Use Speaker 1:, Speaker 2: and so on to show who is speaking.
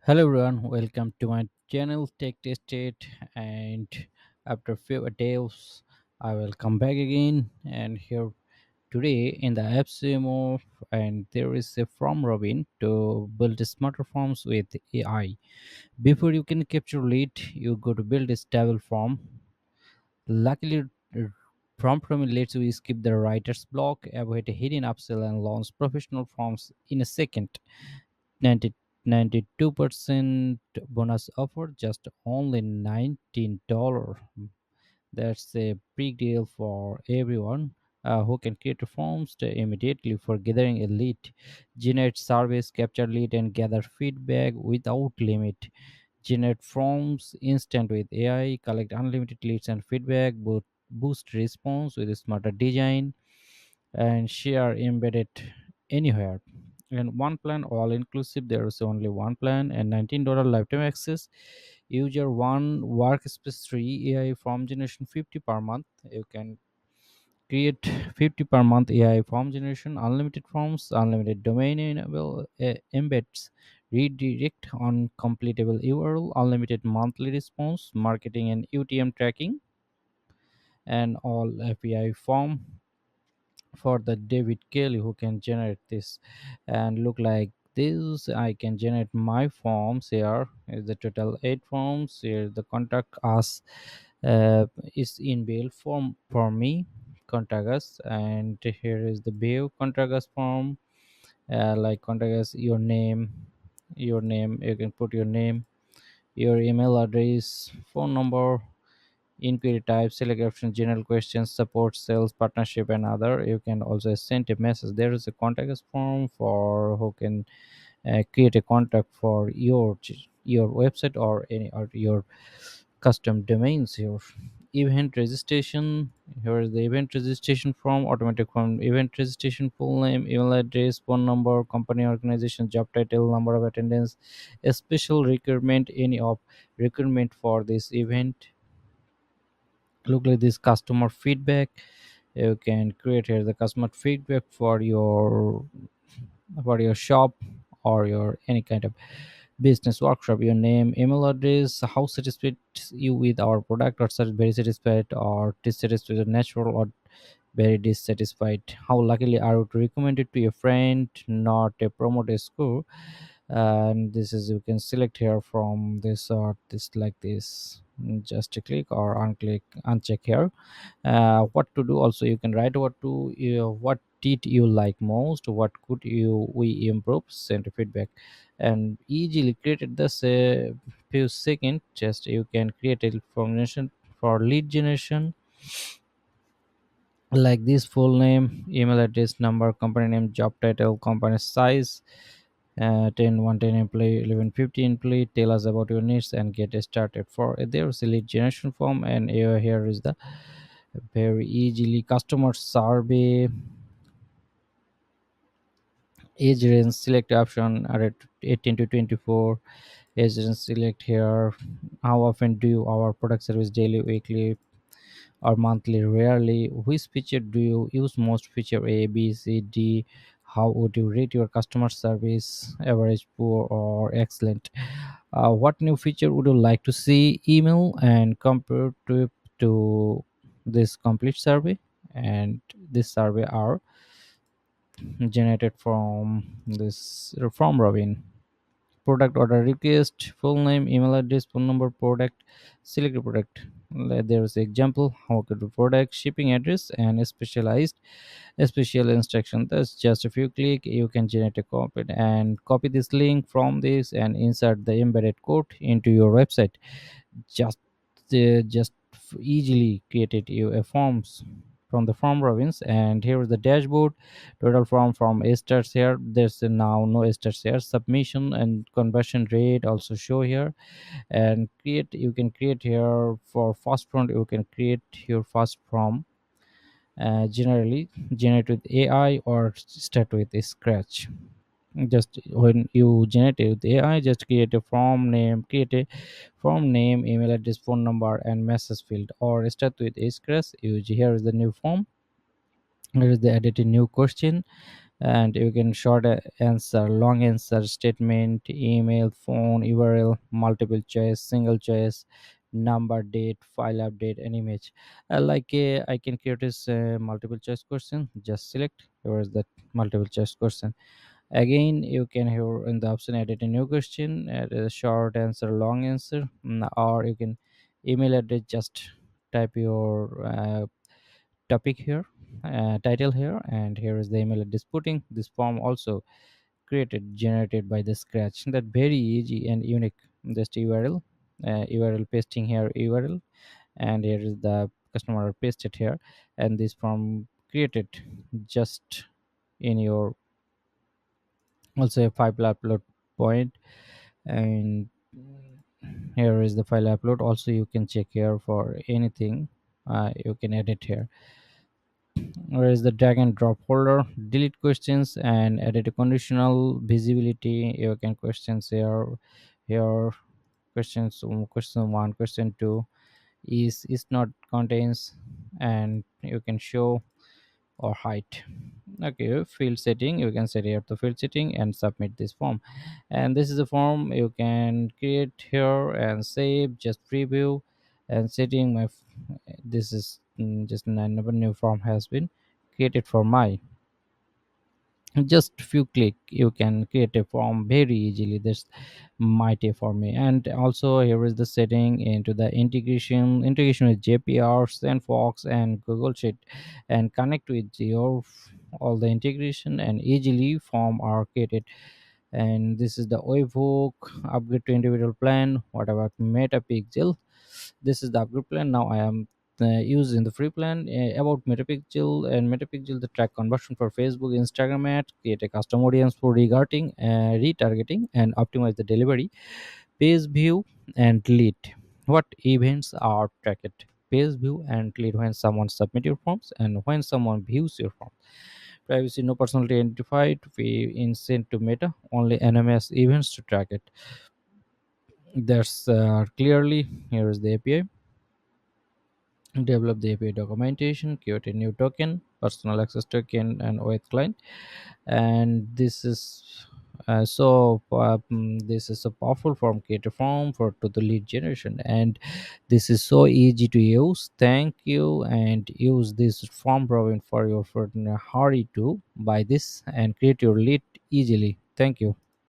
Speaker 1: Hello everyone, welcome to my channel Tech Estate. And after few days, I will come back again and here today in the AppSimo. And there is a FormRobin to build smarter forms with AI. Before you can capture lead, you go to build a stable form. Luckily, FormRobin lets you skip the writer's block, avoid a hidden upsell, and launch professional forms in a second. 90 92% bonus offer, just only $19. That's a big deal for everyone who can create forms immediately for gathering a lead, generate surveys, capture lead, and gather feedback without limit. Generate forms instant with AI, collect unlimited leads and feedback, boost response with a smarter design, and share embedded anywhere. And one plan, all inclusive. There is only one plan and $19 lifetime access. User one workspace 3 AI form generation 50 per month. You can create 50 per month AI form generation, unlimited forms, unlimited domain enable embeds, redirect on completable URL, unlimited monthly response, marketing and UTM tracking, and all API form for the David Kelly who can generate this and look like this. I can generate my forms. Here is the total 8 forms. Here the contact us is in build form for me, contact us. And here is the view contact us form, like contact us, your name, you can put your name, your email address, phone number, inquiry type, select option, general questions, support, sales, partnership, and other. You can also send a message. There is a contact us form for who can create a contact for your website or any or your custom domains. Your event registration, here is the event registration form, automatic form, event registration, full name, email address, phone number, company, organization, job title, number of attendance, a special requirement, any of requirement for this event. Look like this customer feedback. You can create here the customer feedback for your shop or your any kind of business workshop. Your name, email address, how satisfied you with our product, or very satisfied or dissatisfied, natural or very dissatisfied. How luckily are you to recommend it to your friend, not a promoter score. And this is, you can select here from this or this, like this. Just a click or unclick, uncheck here. What to do also, you can write what did you like most, what could you we improve, send feedback. And easily created this few seconds. Just you can create a information for lead generation, like this: full name, email address, number, company name, job title, company size, 10 110 employee, 11 50 employee. Tell us about your needs and get started. For there's a lead generation form. And here is the very easily customer survey. Age range, select option are at 18 to 24. Age range, select here. How often do you our product service, daily, weekly, or monthly? Rarely. Which feature do you use most? Feature A, B, C, D. How would you rate your customer service? Average, poor, or excellent? What new feature would you like to see? Email and compare to this complete survey. And this survey are generated from this from Robin. Product order request, full name, email address, phone number, product, select a product. There is example how to do product, shipping address, and a special instruction. That's just a few click. You can generate a copy and copy this link from this and insert the embedded code into your website. Just easily created you a forms from the form province. And here is the dashboard. Total from A stars here. There's now no A stars here. Submission and conversion rate also show here. And create, you can create here for fast prompt. You can create your fast prompt generally generate with AI or start with a scratch. Just when you generate it with AI, just create a form name, email address, phone number, and message field, or start with a scratch. Use here is the new form. Here is the edit a new question. and you can short answer, long answer, statement, email, phone, URL, multiple choice, single choice, number, date, file update, and image. I can create this multiple choice question. Just select here is the multiple choice question. Again, you can here in the option edit a new question, add a short answer, long answer, or you can email address. Just type your topic here, title here, and here is the email address putting. This form also created, generated by the scratch, that very easy and unique. Just URL, URL pasting here, URL, and here is the customer pasted here, and this form created just in your also a file upload point. And here is the file upload, also you can check here for anything. You can edit here, where is the drag and drop folder, delete questions and edit a conditional visibility. You can questions here questions, question 1, question 2 is not contains, and you can show or hide. Okay, field setting, you can set here the field setting and submit this form. And this is the form you can create here and save, just preview and setting this is just another new form has been created for my. Just few click you can create a form very easily. That's mighty for me. And also here is the setting into the integration with JPR, Sandfox and Google Sheet, and connect with your all the integration and easily form are created. And this is the webhook, upgrade to individual plan. What about metapixel? This is the upgrade plan. Now I am using the free plan. About metapixel, and metapixel the track conversion for Facebook, Instagram ad, create a custom audience for regarding retargeting, and optimize the delivery, page view, and lead. What events are tracked? Page view and lead, when someone submit your forms and when someone views your form. Privacy, no personally identified, we insent to meta, only NMS events to track it. That's clearly here is the API. Develop the API documentation, create a new token, personal access token, and OAuth client. And this is this is a powerful form creator form for to the lead generation, and this is so easy to use. Thank you, and use this form Robin for your for in a hurry to buy this and create your lead easily. Thank you.